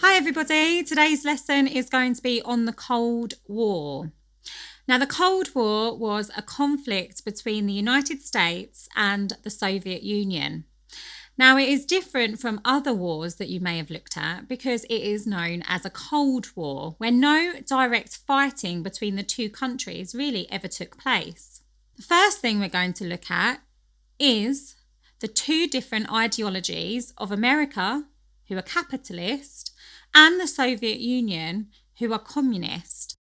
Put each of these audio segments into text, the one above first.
Hi everybody, today's lesson is going to be on the Cold War. Now the Cold War was a conflict between the United States and the Soviet Union. Now it is different from other wars that you may have looked at because it is known as a Cold War, where no direct fighting between the two countries really ever took place. The first thing we're going to look at is the two different ideologies of America, who are capitalist, and the Soviet Union, who are communist.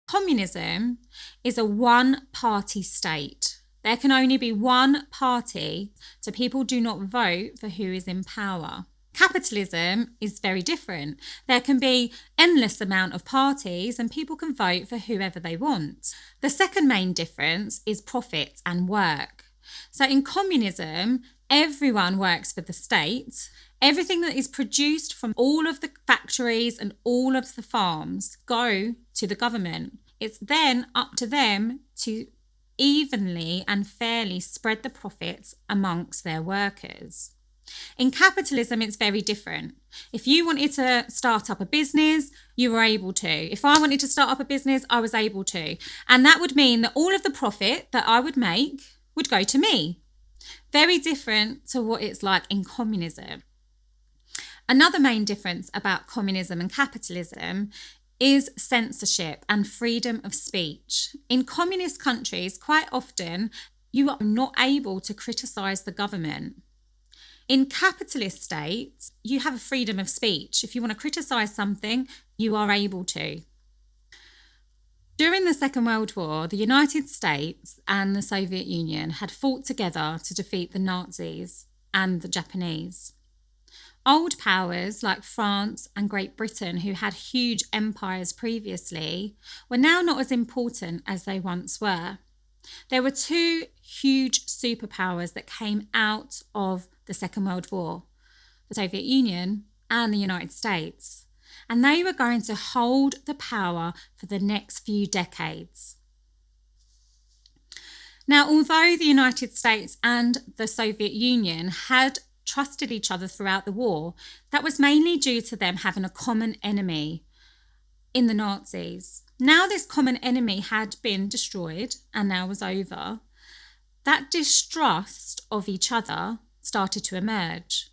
Communism is a one-party state. There can only be one party, so people do not vote for who is in power. Capitalism is very different. There can be endless amount of parties and people can vote for whoever they want. The second main difference is profit and work. So in communism, everyone works for the state. Everything that is produced from all of the factories and all of the farms go to the government. It's then up to them to evenly and fairly spread the profits amongst their workers. In capitalism, it's very different. If you wanted to start up a business, you were able to. If I wanted to start up a business, I was able to. And that would mean that all of the profit that I would make would go to me. Very different to what it's like in communism. Another main difference about communism and capitalism is censorship and freedom of speech. In communist countries, quite often, you are not able to criticise the government. In capitalist states, you have a freedom of speech. If you want to criticise something, you are able to. During the Second World War, the United States and the Soviet Union had fought together to defeat the Nazis and the Japanese. Old powers like France and Great Britain, who had huge empires previously, were now not as important as they once were. There were two huge superpowers that came out of the Second World War, the Soviet Union and the United States, and they were going to hold the power for the next few decades. Now, although the United States and the Soviet Union had trusted each other throughout the war, that was mainly due to them having a common enemy in the Nazis. Now this common enemy had been destroyed and now was over. That distrust of each other started to emerge.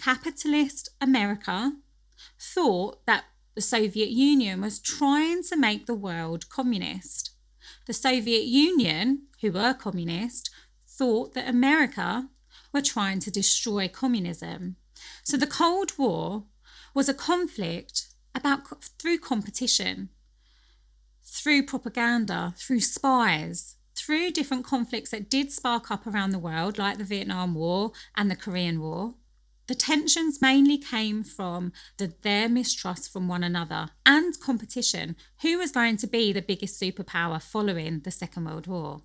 Capitalist America thought that the Soviet Union was trying to make the world communist. The Soviet Union, who were communist, thought that America were trying to destroy communism. So the Cold War was a conflict through competition, through propaganda, through spies, through different conflicts that did spark up around the world, like the Vietnam War and the Korean War. The tensions mainly came from their mistrust from one another and competition. Who was going to be the biggest superpower following the Second World War?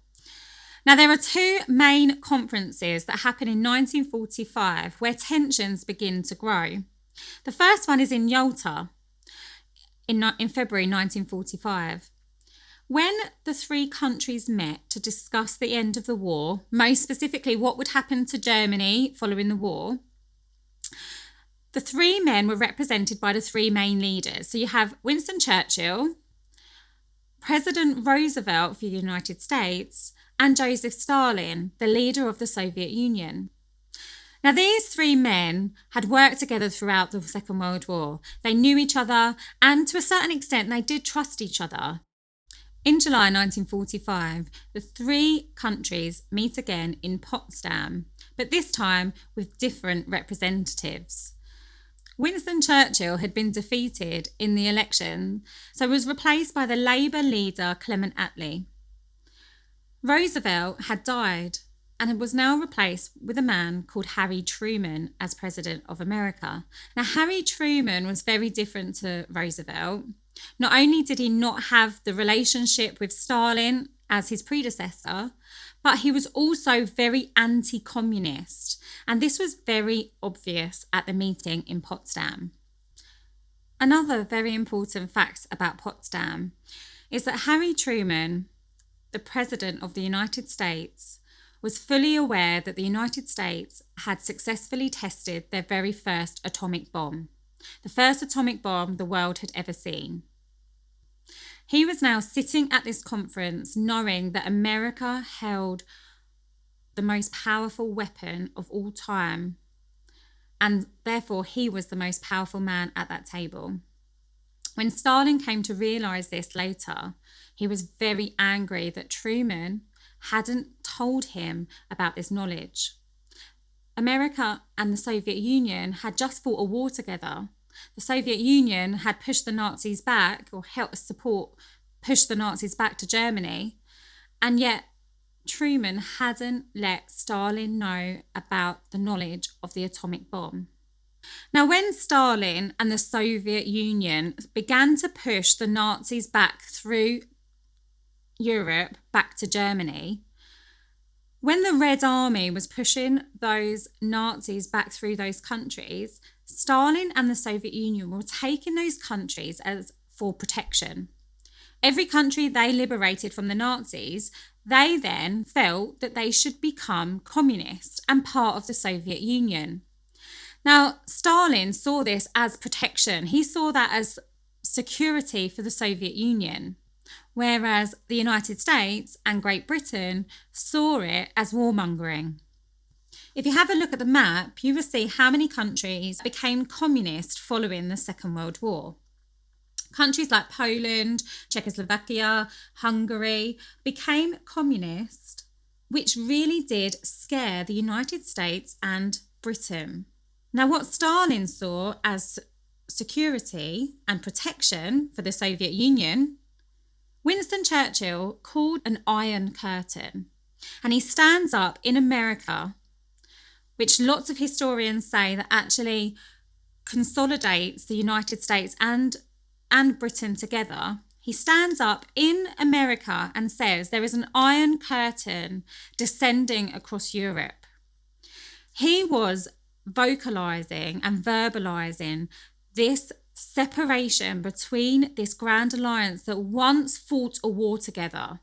Now, there are two main conferences that happen in 1945 where tensions begin to grow. The first one is in Yalta in February 1945. When the three countries met to discuss the end of the war, most specifically what would happen to Germany following the war, the three men were represented by the three main leaders. So you have Winston Churchill, President Roosevelt for the United States, and Joseph Stalin, the leader of the Soviet Union. Now, these three men had worked together throughout the Second World War. They knew each other, and to a certain extent, they did trust each other. In July 1945, the three countries meet again in Potsdam, but this time with different representatives. Winston Churchill had been defeated in the election, so was replaced by the Labour leader Clement Attlee. Roosevelt had died and was now replaced with a man called Harry Truman as President of America. Now, Harry Truman was very different to Roosevelt. Not only did he not have the relationship with Stalin as his predecessor, but he was also very anti-communist. And this was very obvious at the meeting in Potsdam. Another very important fact about Potsdam is that Harry Truman, the President of the United States, was fully aware that the United States had successfully tested their very first atomic bomb. the first atomic bomb the world had ever seen. He was now sitting at this conference knowing that America held the most powerful weapon of all time, and therefore he was the most powerful man at that table. When Stalin came to realise this later, he was very angry that Truman hadn't told him about this knowledge. America and the Soviet Union had just fought a war together. The Soviet Union had pushed the Nazis back, or helped push the Nazis back to Germany, and yet Truman hadn't let Stalin know about the knowledge of the atomic bomb. Now, when Stalin and the Soviet Union began to push the Nazis back through Europe, back to Germany, when the Red Army was pushing those Nazis back through those countries, Stalin and the Soviet Union were taking those countries as for protection. Every country they liberated from the Nazis, they then felt that they should become communist and part of the Soviet Union. Now, Stalin saw this as protection. He saw that as security for the Soviet Union, whereas the United States and Great Britain saw it as warmongering. If you have a look at the map, you will see how many countries became communist following the Second World War. Countries like Poland, Czechoslovakia, Hungary became communist, which really did scare the United States and Britain. Now, what Stalin saw as security and protection for the Soviet Union, Winston Churchill called an Iron Curtain. And he stands up in America, which lots of historians say that actually consolidates the United States and Britain together. He stands up in America and says there is an Iron Curtain descending across Europe. He was vocalizing and verbalizing this separation between this grand alliance that once fought a war together.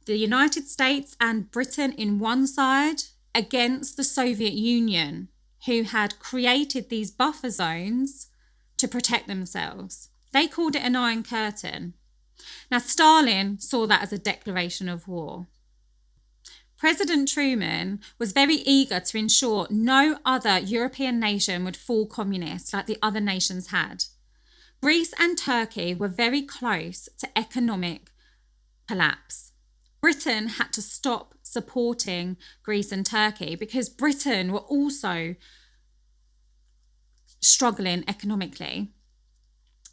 The United States and Britain in one side against the Soviet Union, who had created these buffer zones to protect themselves. They called it an Iron Curtain. Now, Stalin saw that as a declaration of war. President Truman was very eager to ensure no other European nation would fall communist like the other nations had. Greece and Turkey were very close to economic collapse. Britain had to stop supporting Greece and Turkey because Britain were also struggling economically.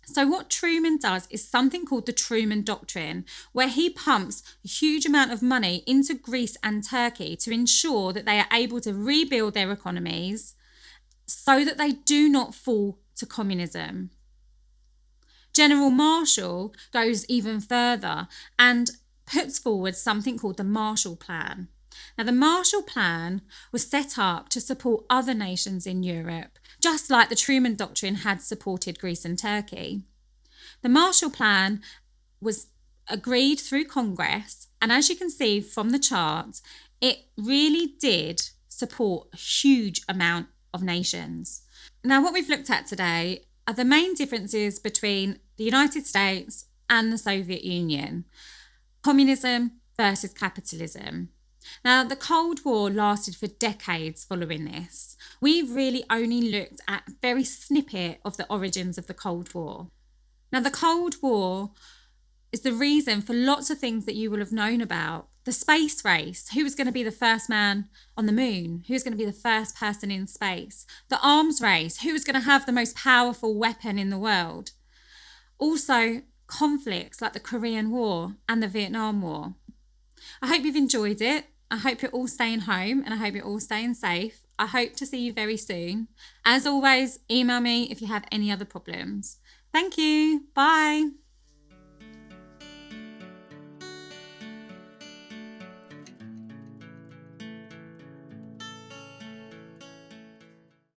So what Truman does is something called the Truman Doctrine, where he pumps a huge amount of money into Greece and Turkey to ensure that they are able to rebuild their economies so that they do not fall to communism. General Marshall goes even further and puts forward something called the Marshall Plan. Now, the Marshall Plan was set up to support other nations in Europe, just like the Truman Doctrine had supported Greece and Turkey. The Marshall Plan was agreed through Congress, and as you can see from the chart, it really did support a huge amount of nations. Now, what we've looked at today are the main differences between the United States and the Soviet Union. Communism versus capitalism. Now, the Cold War lasted for decades following this. We've really only looked at a very snippet of the origins of the Cold War. Now, the Cold War is the reason for lots of things that you will have known about. The space race, who was going to be the first man on the moon? Who's going to be the first person in space? The arms race, who was going to have the most powerful weapon in the world? Also, conflicts like the Korean War and the Vietnam War. I hope you've enjoyed it. I hope you're all staying home and I hope you're all staying safe. I hope to see you very soon. As always, email me if you have any other problems. Thank you. Bye.